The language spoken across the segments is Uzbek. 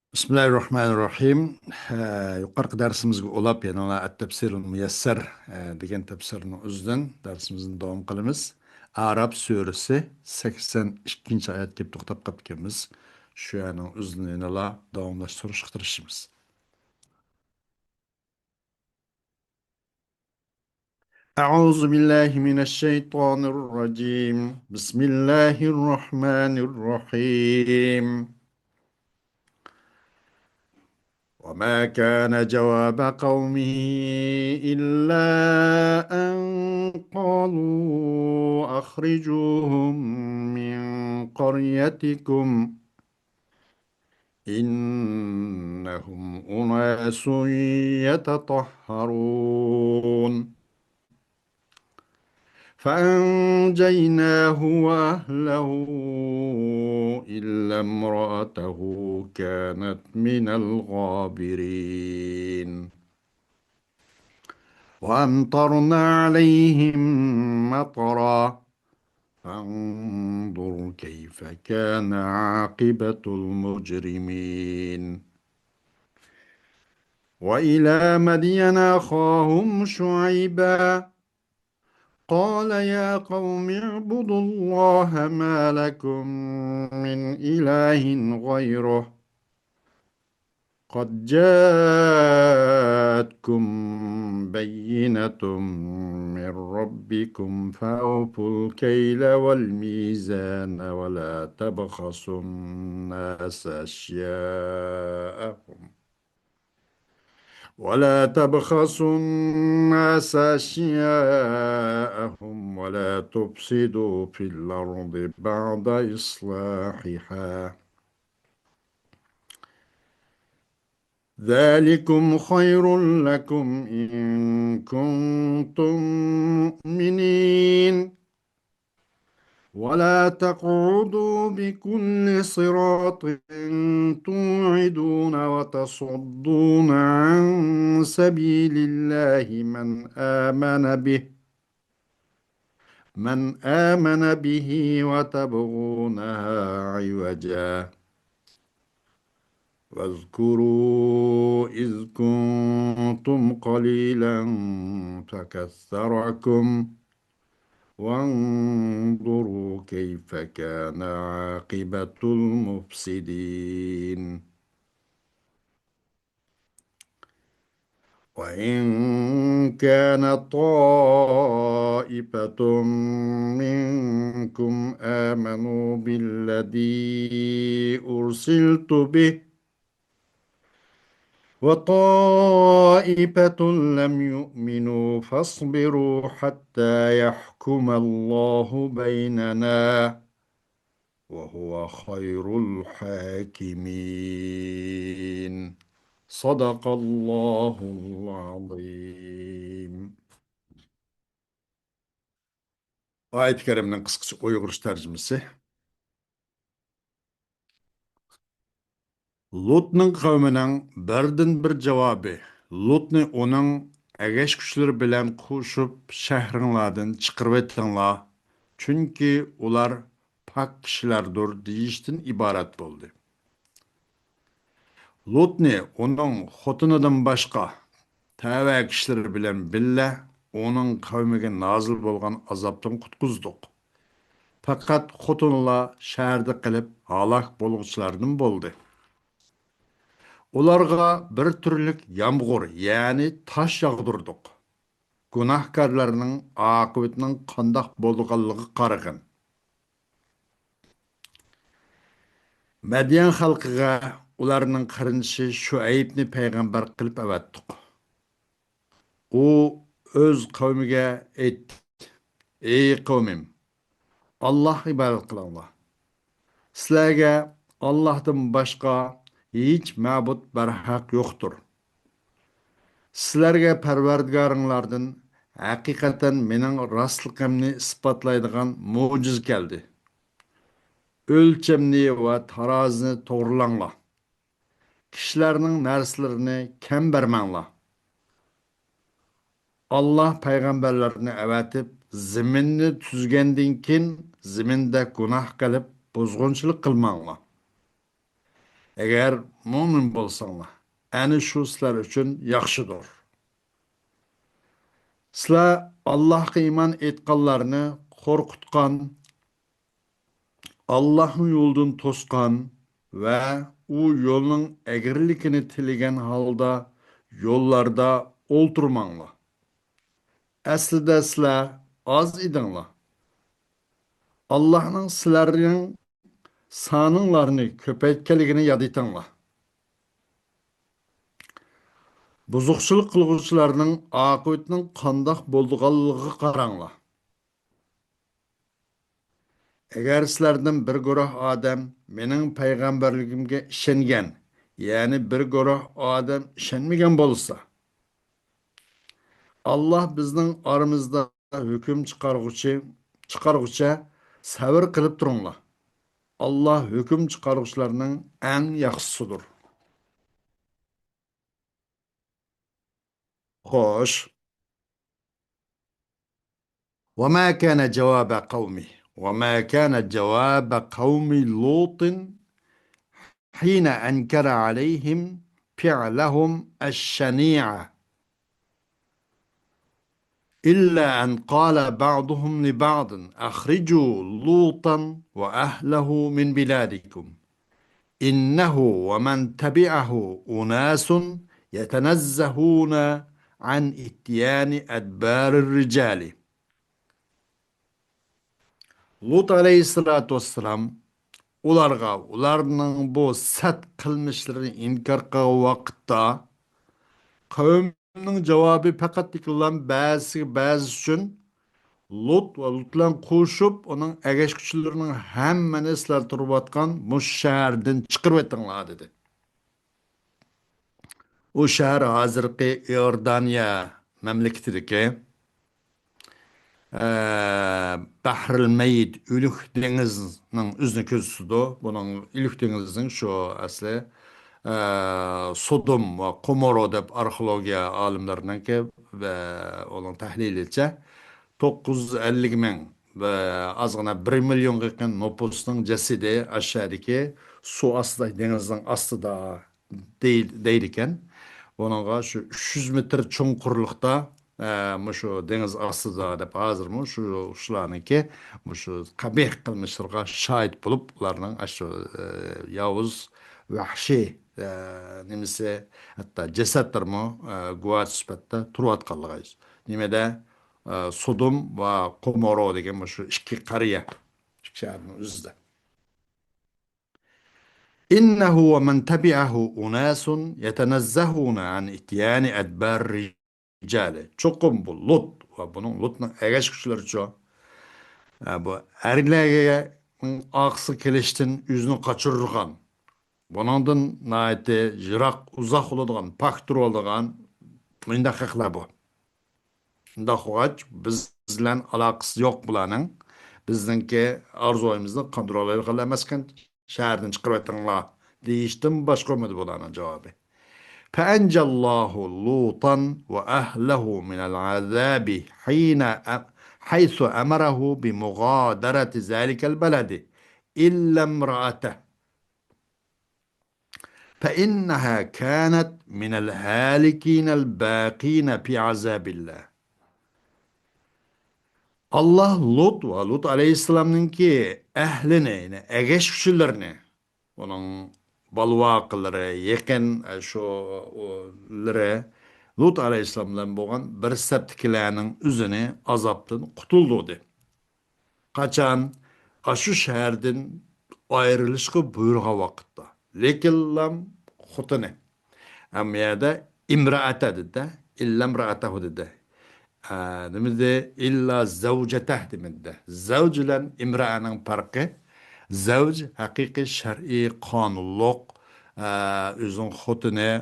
Bismillahirrahmanirrahim. Yuqorqi darsimizga ulab yana at-tafsirul muyassar degan tafsirni o'zidan darsimizni davom qilamiz. Arab surasi 82 oyat deb to'xtab qolganmiz. Shu yana o'zini yana davomlashtirishga tirishamiz. أعوذ بالله من الشيطان الرجيم. بسم الله الرحمن الرحيم. وما كان جواب قومه إلا أن قالوا أخرجوهم من قريتكم إنهم أناس يتطهرون فأنجيناه وأهله إلا امرأته كانت من الغابرين وأمطرنا عليهم مطرا فانظر كيف كان عاقبة المجرمين وإلى مدين أخاهم شعيبا قال يا قوم اعبدوا الله ما لكم من إله غيره قد جاءتكم بينة من ربكم فأوفوا الكيل والميزان ولا تبخسوا الناس أشياءهم ولا تفسدوا في الأرض بعد إصلاحها ذلكم خير لكم إن كنتم مؤمنين ولا تقعدوا بكل صراط توعدون وتصدون عن سبيل الله من آمن به وتبغونها عوجا واذكروا إذ كنتم قليلا فكثركم وانظروا كيف كان عاقبة المفسدين وإن كان طائفة منكم آمنوا بالذي أرسلت به وطائفة لم يؤمنوا فاصبروا حتى يحكم الله بيننا وهو خير الحاكمين صدق الله العظيم. Ayet-i Kerime'nin kıskısı Uygur tercümesi. Lut'ның kavminin birden bir cevabı. Lut'ni onun əgəş güçləri bilən qoşub şəhrinlərdən çıxırıb etdinlər. Çünki ular pak kişilərdir deyişdən ibaret oldu. Lut'ni onun xotunudan başqa təvə kişiləri bilən billə onun kavmige nazil bolğan azapdan qutquzduq. Fakat xotunlar şəhərdə qilib halak bolğuçlardan boldu. Ularga bir türlük yağmur, yani taş yağdırdık. Günahkarlarının akıbetinin qandaq bolğanlığı qaragın. Mədyan xalqıga ularının qarınışı Şuaybni peygamber qilib avatdık. O öz qavmiga aytdi: "Ey qavmim, Allah ibadet qılыңlar. Sizlarga Allah'tan başqa hiç ma'bud barhaq yo'qdir. Sizlarga Parvardigoringlardan haqiqatan mening rostligimni isbotlaydigan mo'jiz keldi. O'lchamni va tarozini to'g'rilanglar. Kishilarning narsalarini kam bermanglar. Allah payg'ambarlarni avatib, zaminni tuzgandan keyin zaminda gunoh qilib, buzg'unchilik qilmanglar. Agar mo'min bo'lsanglar, ana shu sizlar uchun yaxshidir. Sizlar Allohga iymon etganlarni qo'rqitgan, Allohning yo'lidan to'sgan va u yo'lning egriligini tilagan holda yo'llarda o'ltirmanglar. Aslida sizlar oz edinglar. Allohning sizlarning soninglarni ko'paytganligini yod etinglar. Buzuqchilik qilguvchilarning oqibatining qandoq bo'lganligiga qaranglar. Agar sizlardan bir guruh odam mening payg'ambarligimga ishongan, ya'ni bir guruh odam ishonmagan bo'lsa, Alloh bizning oramizda hukm chiqarg'ucha sabr qilib turinglar. Alloh hukm chiqarg'uvchilarning eng yaxshisidir. Xo'sh, وما كان جواب قومه وما كان جواب قوم لوط حين أنكر عليهم فعلهم الشنيع إلا أن قال بعضهم لبعض أخرجوا لوطا وأهله من بلادكم إنه ومن تبعه أناس يتنزهون عن إتيان أدبار الرجال. Lut aleyhissalatu vesselam ularning bu sat qilmishlarini inkor qilgan vaqtda qavmning javobi faqat ba'zi uchun Lut va Lutlan qo'shib uning agashkuchilarining hammani sizlar turayotgan mush shahardan chiqarib etinglar dedi. U shahar hozirgi Iordaniya mamlakatidagi Bahrul Meyyit Ülük Deniz'nin üzünü közüdür. Bunun Ülük Deniz'in şu asli Sodom ve Komoro deb arxeologiya alimlarining ki ve onun tahliliçe 950 ming ve azgına 1 milyon yaqin nüfusning jasadi aşağıdaki su astida denizning astida deydi ekan. Bununla şu 300 metr cho'nqurlikda şu deniz astida deb hozir shularniki shu qabih qilmishlarga shohid bo'lib ularning shu yovuz vahshiy nimasi hatto jasadlarmi guvoh sifatida turayotganligi nimada Sodom va Komoro degan shu ikki qariya shaharning o'zida إنه ومن تبعه أناس يتنزهون عن إتيان أدبار الرجال. Çokum bu Lut ve bunun Lut'un egeş güçleri çok. Bu erlerge aksı keliştin yüzünü kaçırırgan. Bunun naiti jirak uzak oladigan, paktur oladigan mındaq haqlar bu. Mındaq hoğaç bizlen alakası yok bulanın. Bizdenki arzuayımızda kontrol edilemezken şehirden çıkartırlar deyiştim başka olmadı bulanın cevabı. فأنجى الله لوطا وأهله من العذاب حيث أمره بمغادرة ذلك البلد إلا امرأته فإنها كانت من الهالكين الباقين في عذاب الله. Allah Lut ve Lut Aleyhisselam'ın ki ehlini, egeş kişilerini, onun balvaqları, yakın şo'lari Lut Aleyhisselam bilan bo'lgan bir septikilarning o'zini azobdan qutuldi. Qachon shu shahardan ayrilishga buyurgan vaqtda. Lekin lam xotini. Amyada imraata dedi, illa imraatahu dedi. Nimada illa zavjatah demadi. Zavj bilan imraaning farqi Zavj haqiqiy shar'iy qonunliq o'zing xotini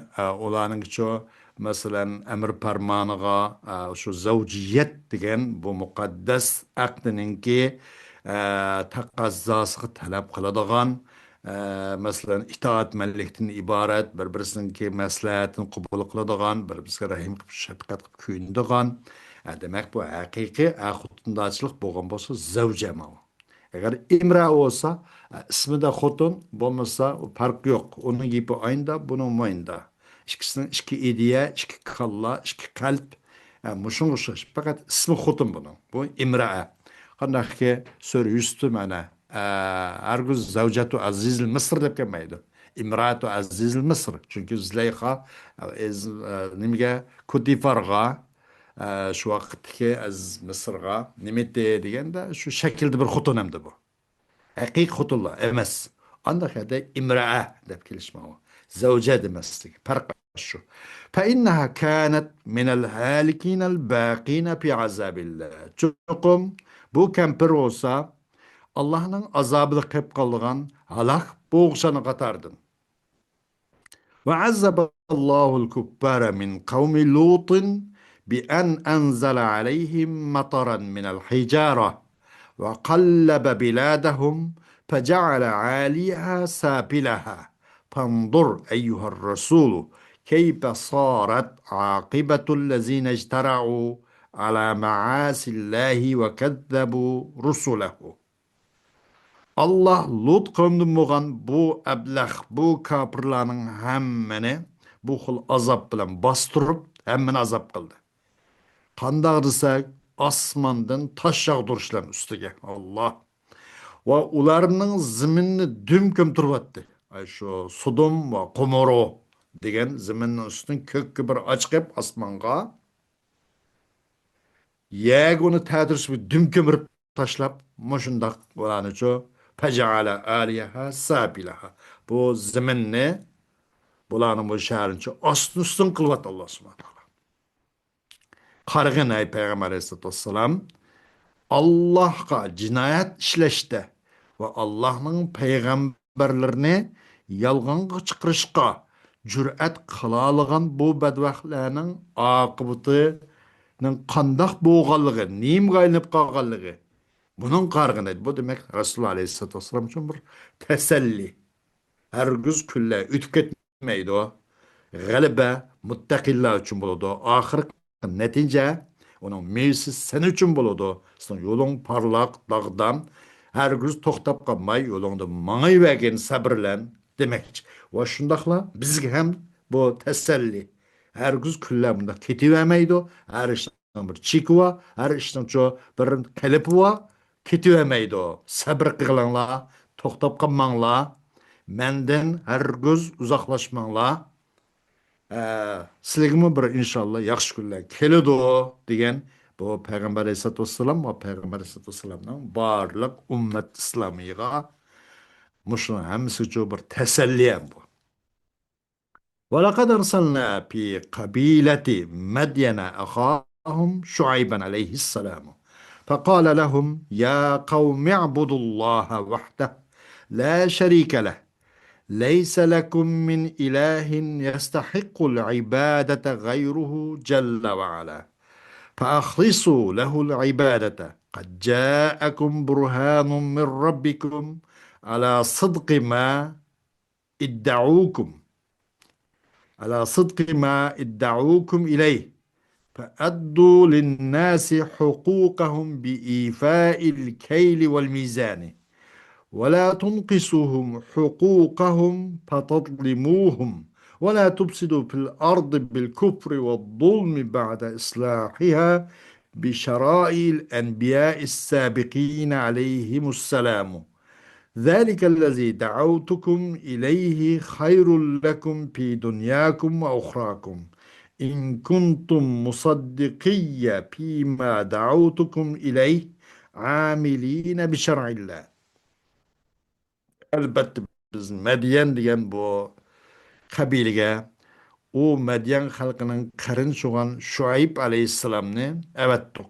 ularning cho masalan amr farmoniga shu zavjiyat degan bu muqaddas aqdninki taqozzosiga talab qiladigan masalan itoatmanlikdan iborat bir-birisiniki maslahatini qabul qiladigan bir-biriga rahim qilib shafqat qilib kuyinadigan demak bu haqiqiy xotindochilik bo'lgan bo'lsa zavjama Eğer imra olsa ismi de xotun bo'lmasa fark yok. Onun gibi aynda bunun mayında. İkisinin iki ideya, iki kalla, iki kalp. Yani muşun uçuş. Fakat ismi xotun bunun. Bu imra. Kandak ki sörü üstü mana. Arguz zavcatu azizil Mısır dep kelmaydi. İmratu azizil Mısır. Çünkü Züleyxa nimge Kutifarga şu vaqtki az Mısırga nimette degende şu şekilde bir xotun emdi bu. Hakik xotullar emas. Anda hada imraa deb kelishma o. Zavja demaslik. Farq şu. فإنها كانت من الهالكين الباقين في عذاب الله. Çokum bu kempir olsa Allah'ın azabını kep kalgan halak boğuşanı katardın. وعذب الله الكفار من قوم لوط بأن أنزل عليهم مطرا من الحجارة وقلب بلادهم فجعل عاليها سافلها فانظر أيها الرسول كيف صارت عاقبة الذين اجترعوا على معاصي الله وكذبوا رسله. Allah Lut kavminden bo'lgan bu ablah, bu kafirlarning hammani bu xil azob bilan bostirib, hammani azob qildi. Qandoq desak, osmondan tosh yog'dirishlar ustiga. Alloh va ularning zaminni dum ko'mtiryapti. Ay shu Sodom va Gomorra degan zaminning ustidan ko'kka bir ochqib osmonga yagoni ta'dirsiz dum ko'mirib tashlab, mushundaq bo'lanichu Fecale aliyeha sabilaha. Bu zeminni bulanın bu şehrince aslı üstün kılvat Allah subhanahu wa ta'ala. Kargın ay Peygamber aleyhissalatu vesselam Allah'a cinayet işleşte ve Allah'ın peygamberlerini yalganga çıkırışka cüret kılalıgan bu bedvahlarının akıbıtının kandak boğallığı, neyim gaynıp kalgallığı. Bunun kargını, bu demek Resulullah Aleyhisselatü Vesselam için bir teselli. Hergüz külle ütüp etmeydi o. Galibe muttaqillar için buludu. Ahir netice onun mevsi sen için buludu. Sen yolun parlak dağdan hergüz toktap kalmay yolunda mağay vegen sabırlan demek. Ve şundakla bizge hem bu teselli. Hergüz külle bunda ketivermeydi o. Her işten bir çikuva, her işten ço bir kelipuva. Ketivermeydi o. Sabır kılınlar, toktap kalmanlar. Menden hergüz uzaklaşmanlar. Sizlerime bir inşallah yaxşı günler keledi o degan bu Peygamber Aleyhisselatü Vesselam ve Peygamber Aleyhisselatü Vesselam'dan barlık ümmet İslamiga muşun hemisi için bir teselliyem bu. وَلَقَدْ أَرْسَلْنَا فِي قَبِيلَةِ مَدْيَنَ أَخَاهُمْ شُعَيْبًا عَلَيْهِ السَّلَامُ فَقَالَ لَهُمْ يَا قَوْمِ اعْبُدُوا اللَّهَ وَحْدَهُ لَا شَرِيكَ لَهُ ليس لكم من إله يستحق العبادة غيره جل وعلا فأخلصوا له العبادة قد جاءكم برهان من ربكم على صدق ما ادعوكم على صدق ما ادعوكم إليه فأدوا للناس حقوقهم بإيفاء الكيل والميزان ولا تنقصوهم حقوقهم فتظلموهم ولا تفسدوا في الأرض بالكفر والظلم بعد إصلاحها بشرائع الأنبياء السابقين عليهم السلام ذلك الذي دعوتكم إليه خير لكم في دنياكم وأخراكم إن كنتم مصدقي فيما دعوتكم إليه عاملين بشرع الله. Elbette biz Medyen degan bu kabilega o Medyen halkının karın soğan Şuayb aleyhisselamni evettik.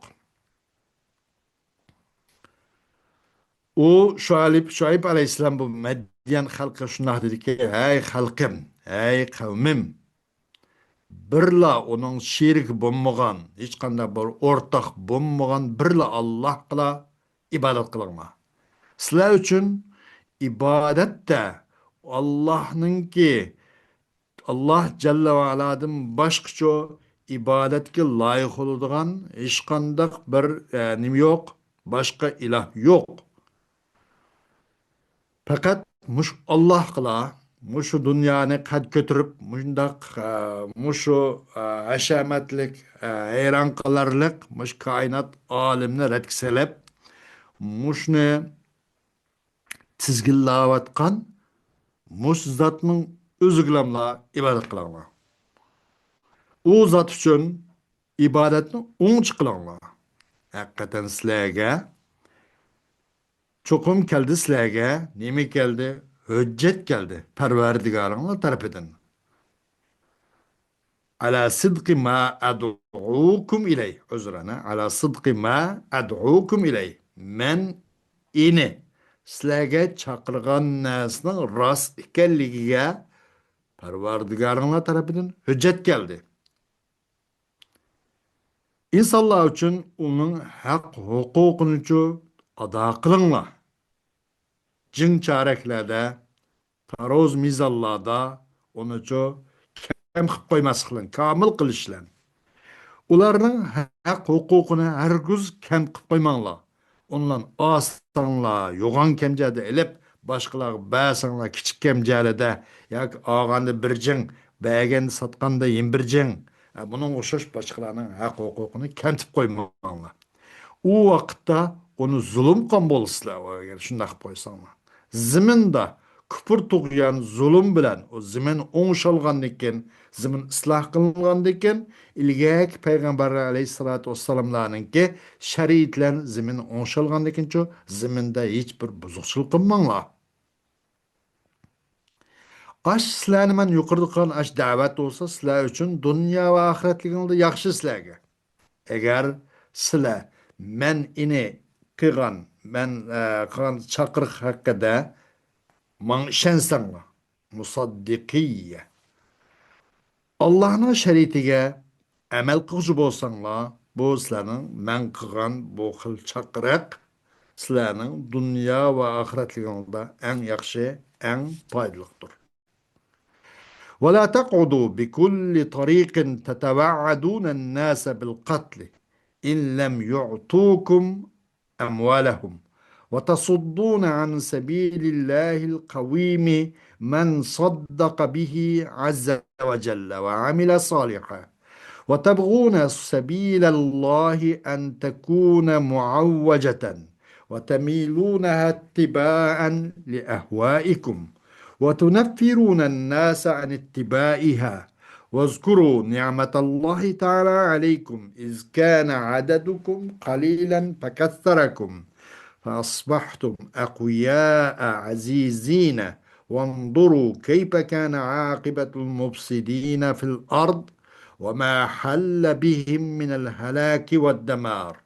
O Şuayb aleyhisselam bu Medyen halkı şunday dedi ki ey halkım, ey kavmim birla onun şerik bulmagan, hiç qanday bir ortak bulmagan birla Allah qila ibadet qılыңlar. Sizler üçün ibadet de Allah'nınki Allah Celle ve Ala'dan başkaça ibadetke layık oladigan hech qanday bir nim yok, başka ilah yok. Fakat muş Allah kıla, muşu dünyanı kad götürüp, muşundak, muşu haşametlik, hayran kılarlık, muş kainat alimler etkiselep, muşni tizgillavatkan, muş zatның özü gilamla ibadet kılanglar. O zat üçün ibadetni oңç kılanglar. Hakikaten sizlerge, çokum keldi sizlerge, nemi keldi? Hüccet geldi. Perverdigarı'nın tarafından. Ala sıdkı ma ad'ukum iley. Özrana. Ala sıdkı ma ad'ukum iley. Men ini sizlarga chaqirgan narsaning rost ekanligiga Parvardigarlar tarafından hüccet geldi. İnsanlar için onun hak hukukunu ada kılınla. Cin çareklerde, taroz mizallarda onu kem kılıp koymasıklan, kamil kılışlan. Ularning haq huquqini hargiz kam qilib qo'ymanglar. Ondan ostonlar, yo'g'on kamjada ilib, boshqalarga ba'sanglar kichik kamjalida yoki olganda bir jing, baganda sotganda yin bir jing. Buning o'xshash boshqalarning haq huquqini kamtib qo'ymanglar. U vaqtda uni zulm qilgan bo'lasizlar, agar shunday qilib qo'ysanglar. Ziminda kufr tug'yan zulm bilan o zimin o'ngshalgandan keyin, zimin isloh qilingandan keyin ilgak payg'ambar alayhissalotu vassalomlarninki shariatlar zimin o'ngshalgandan keyin ziminda hech bir buzuqchilik qilmanglar. Ash sizlarni man yuqorida qilgan ash da'vat bo'lsa, sizlar uchun dunyo va oxiratligingizda yaxshi sizlarga. Agar sizlar men ini qilgan, men qilgan chaqiriq haqida man ishonsanglar, musaddiqiyya. Allah'ın şeritiga amal qiluvchi bo'lsanglar, bu sizlarning men qilgan bu xil chaqiriq sizlarning dunyo va oxiratligingizda eng yaxshi, eng foydalidir. ولا تقعدوا بكل طريق تتوعدون الناس بالقتل إن لم يعطوكم أموالهم وتصدون عن سبيل الله القويم من صدق به عز وجل وعمل صالحا وتبغون سبيل الله أن تكون معوجة وتميلونها اتباعا لأهوائكم وتنفرون الناس عن اتباعها واذكروا نعمة الله تعالى عليكم إذ كان عددكم قليلا فكثركم فأصبحتم أقوياء عزيزين وانظروا كيف كان عاقبة المفسدين في الأرض وما حل بهم من الهلاك والدمار.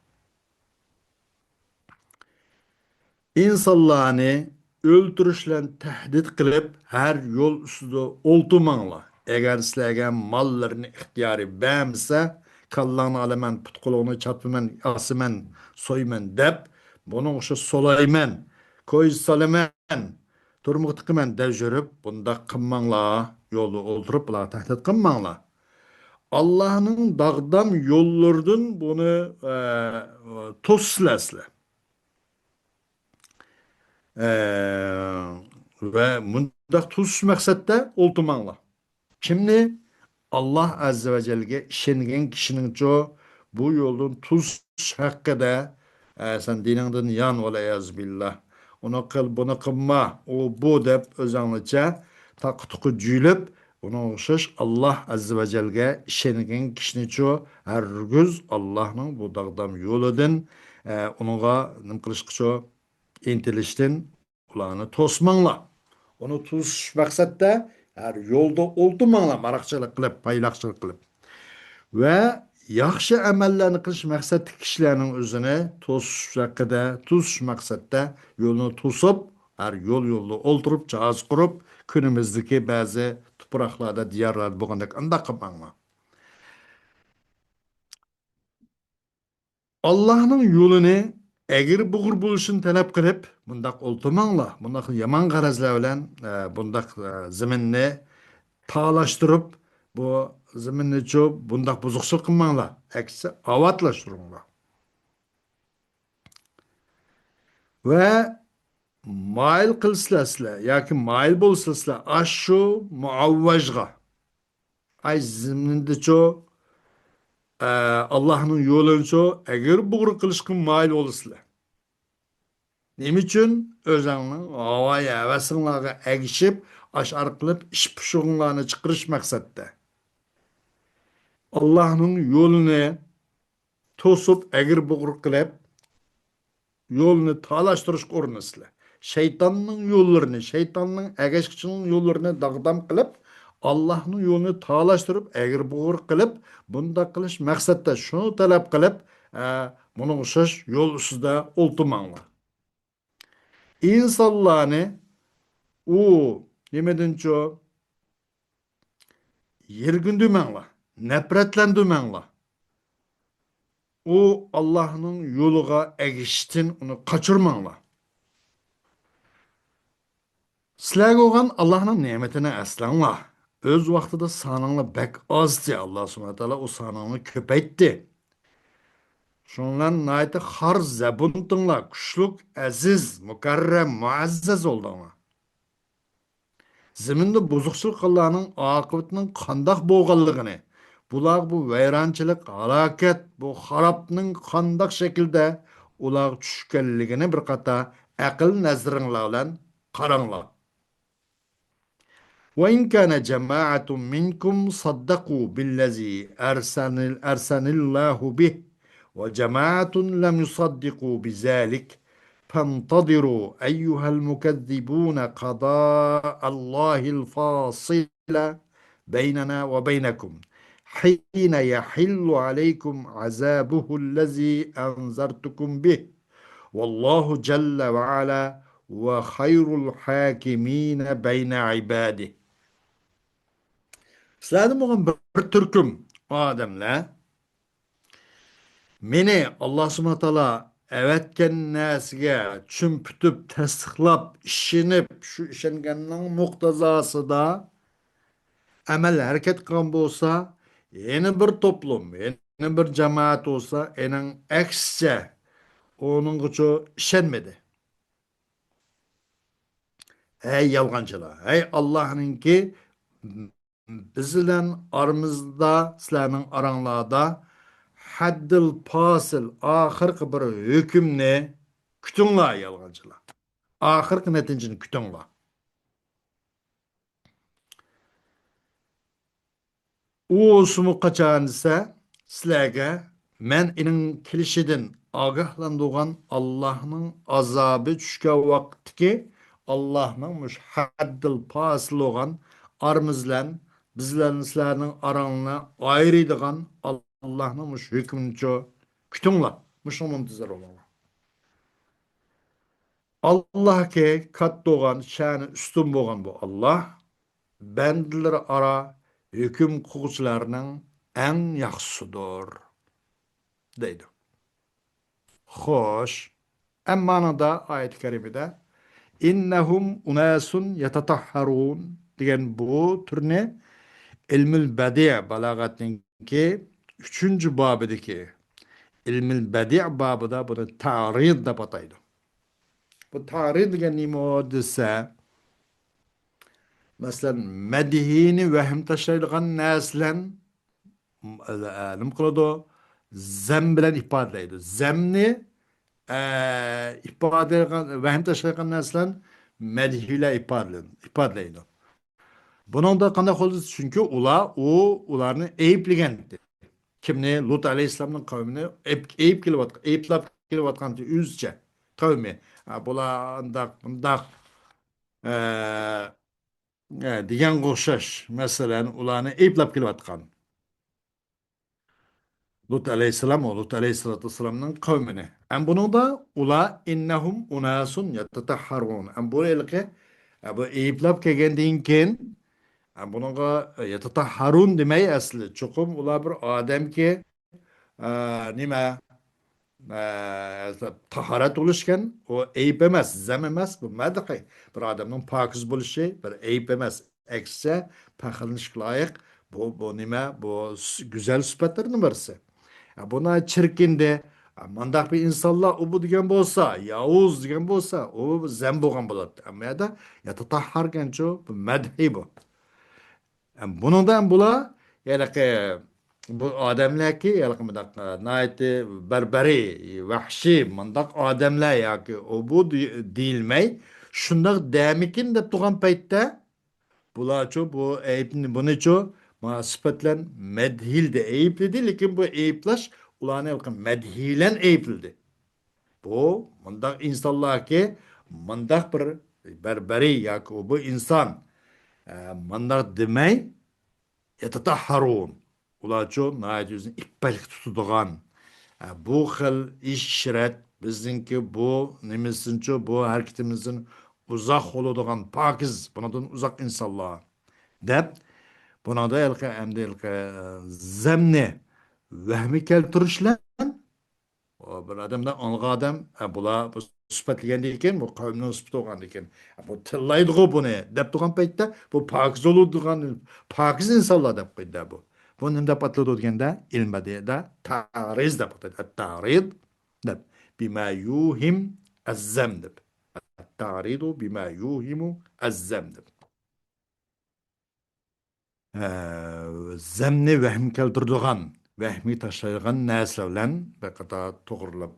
İnsanlarını öldürüşle tehdit kılıp her yol üstünde oltumanglar. Eğer sizlerge mallarını ihtiyari beğense kallarını alaman, putkuluğunu çatpıman, asıman, soyman dep bunun uşu solayman, koy salaman, turmuq tıkıman de jürüp bunda kımmanglar, yolu oldurup bula tehdit kımmanglar. Allah'ın dağdam yollardan bunu toslaslar. Ve mundaq tuz maqsadda oltumanglar. Kimni? Allah Azze ve Celle'ge işengen kişinin bu yolun tuz hakkında sen diningdan yan ola billah. Onu kıl, bunu kılma, o bu dep özanlıca taktuku cüylüp ona okşaş Allah Azze ve Celle'ge işengen kişinin her güz Allah'ın bu dağdam yoludun onuğa nim kılışkı intilishdan ularni to'smanglar. Uni to'sish maqsadda har yo'lda o'ltirmanglar, maroqchilik qilib, paylaqchilik qilib. Va yaxshi amallarni qilish maqsadli kishilarning o'zini to'sish haqida, to'sish maqsadda yo'lni to'sib, har yo'lda o'ltirib, joz qurib, kunimizdagi ba'zi tuproqlarda, diyorlarda bo'lgandek undaq qilmanglar. Allah'ın yolunu egri buğur buluşun talep kılıp bundak oltumangla, bundak yaman garazlar bilen bundak ziminni tağlaştırıp bu ziminni bundak buzuqçılık kılmangla, aksi avatlaştırыңlar. Ve mayil qilsizlar sizlar yoki mayil bo'lsizlar ashu muavvajga ay zimnindicho Allohning yo'lincho agar bug'ri qilishga mayil bo'lsizlar. Nima uchun o'zingning havoyi havasinglarga agishib ash qilib ish pushug'inglarni chiqarish maqsadda Allohning yo'lini to'sib agir bug'ri qilib yo'lni talashtirishga urinsizlar. Shaytonning yo'llarini, shaytonning agashchining yo'llarini dag'dam qilib, Allohning yo'lini talashtirib, agir bug'ur qilib, bunda qilish maqsadda shuni talab qilib, buni o'xshash yo'l ustida o'ltirmanglar. İnsanlarni u nimadancho yergindimanglar, nafratlandirmanglar. U Allohning yo'liga agishishdan uni qochirmanglar. Sizlarga bo'lgan Allohning ne'matini aslanglar. O'z vaqtida soninglar bak ozdi. Alloh subhanahu va taolo u soningni ko'paytdi. Shundan nayta har zabun tinglar, kuchlik, aziz, mukarram, muazzaz oldinglar. Zaminda buzuqchilik qilganning oqibatining qandoq bo'lganligini, bular bu vayronchilik, halokat, bu xarobning qandoq shaklda ular tushganligini bir qator aql nazringlar bilan qaranglar. وإن كان جماعة منكم صدقوا بالذي أرسل الله به وجماعة لم يصدقوا بذلك فانتظروا أيها المكذبون قضاء الله الفاصل بيننا وبينكم حين يحل عليكم عذابه الذي أنذرتكم به والله جل وعلا وخير الحاكمين بين عباده. Sizlarni bo'lgan bir turkum odamlar meni Alloh subhanahu va taolo avatgan narsaga tushunib tasdiqlab ishonib shu ishonganning muqtazosida amal harakat qilgan bo'lsa yana bir to'plam yana bir jamoat bo'lsa ening aksicha onungacha ishonmadi. Ey yolg'onchilar, ey Allohninki biz bilan aramizda sizlarning oranglarda haddil posil oxirgi bir hukmni kutinglar yolg'onchilar. Oxirgi natijani kutinglar. U o'simi qachon desa sizlarga men ining kelishidan ogohlantirgan Allohning azobi tushgan vaqtki Allohning mush haddil posil bo'lgan aramizdan bizlarni sizlarning oranglarni ayiradigan Allohning mush hukmini kutinglar. Mushun muntazir bo'linglar. Allohga katta bo'lgan, sha'ni ustun bo'lgan bu Alloh bandalari ara hukm qiluvchilarning eng yaxshisidir deydi. Xo'sh, ammanada oyat karimida innahum unasun yatatahharun degan bu turni ilmil badi' balog'atninki 3-bobidagi ilmil badi' bobida buni ta'rid deb ataydi. Bu ta'rid degan nima desa, masalan, madhini vahm tashlaydigan narsalar nima qiladi? Zam bilan ifodalaydi. Zamni ifodalaydigan vahm tashlaydigan narsalar madhila ifodalaydi. Buningda qanday qildi? Chunki ularni ayblagan. Kimni? Lut alayhissalomning qavmini ayblab kelayotgan o'zcha qavmi. Bular undaq degan o'xshash masalan ularni ayblab kelayotgan. Lut alayhissalatu vassalamning qavmini. Buningda ular innahum unasun yatatahharun. Bu elqi bu ayblab kelgandan keyin bunga yatatahharun demay asli. Cho'qim ular bir odamki nima tahorat bo'lishgan, o ayb emas, zam emas, bu madhi. Bir odamning pokiz bo'lishi bir ayb emas. Aksincha faxrlanishga loyiq bu nima? Bu go'zal sifatlarning birisi. Buna çirkindi Mandaq bir insanlar o bu degan bo'lsa, Yavuz degan bo'lsa, o zam bo'lgan bo'ladi. Amma ya da yatatahhar gancho bu madhi bu. Bundan bula yani ki bu adamlar ki yani ki mındak naiti berberi vahşi mındak adamlar ya ki o bu değilmey şundak demikin de tuğan peytte bula ço bu eyipni bunu ço ma sıfatlan medhil de eyipli lekin bu eyiplaş ulan elkin medhilen eyipli. Bu mındak insanlar ki mındak bir berberi ya ki o bu insan mındak demey yatatahharun. Ularço nayet yüzün ippelik tutuduğan. Bu xil iş şiret bizdinki bu nemisinço bu hareketimizin uzak oluduğun pakiz bunadan uzak insanlar. Dep buna da elke emde elke zemni vehmi keltirişler o bir adamda onga adam bula bu süpetleyen deyken bu kavimnin süpet olgan deyken bu tıllaydı bunu dep tuğan peytte bu pakiz oludığan pakiz insanlar dep koydu bu. Bu nem dep atladı degende ilm de tariz dep atladı. Tarid dep bima yuhim ezzem dep. Taridu bima yuhimu ezzem dep. Zemni vehim keltirdiğan, vehmi taşıygan näsle bilen bekata toğırlap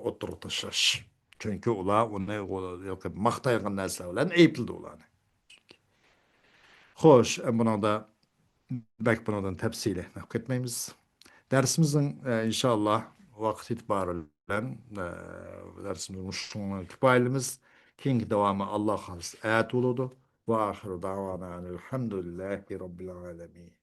oturtuşaş. Çünkü ula onu maktaygan näsle bilen eypildi ulanı. Hoş, buna da bek bunadan tepsiyle etmeyimiz. Dersimizin inşallah vakit itibarıyla dersimizin şunun kifayelimiz keyingi devamı Allah halis ayet oludu. Ve ahiru davana elhamdülillahi rabbil alemin.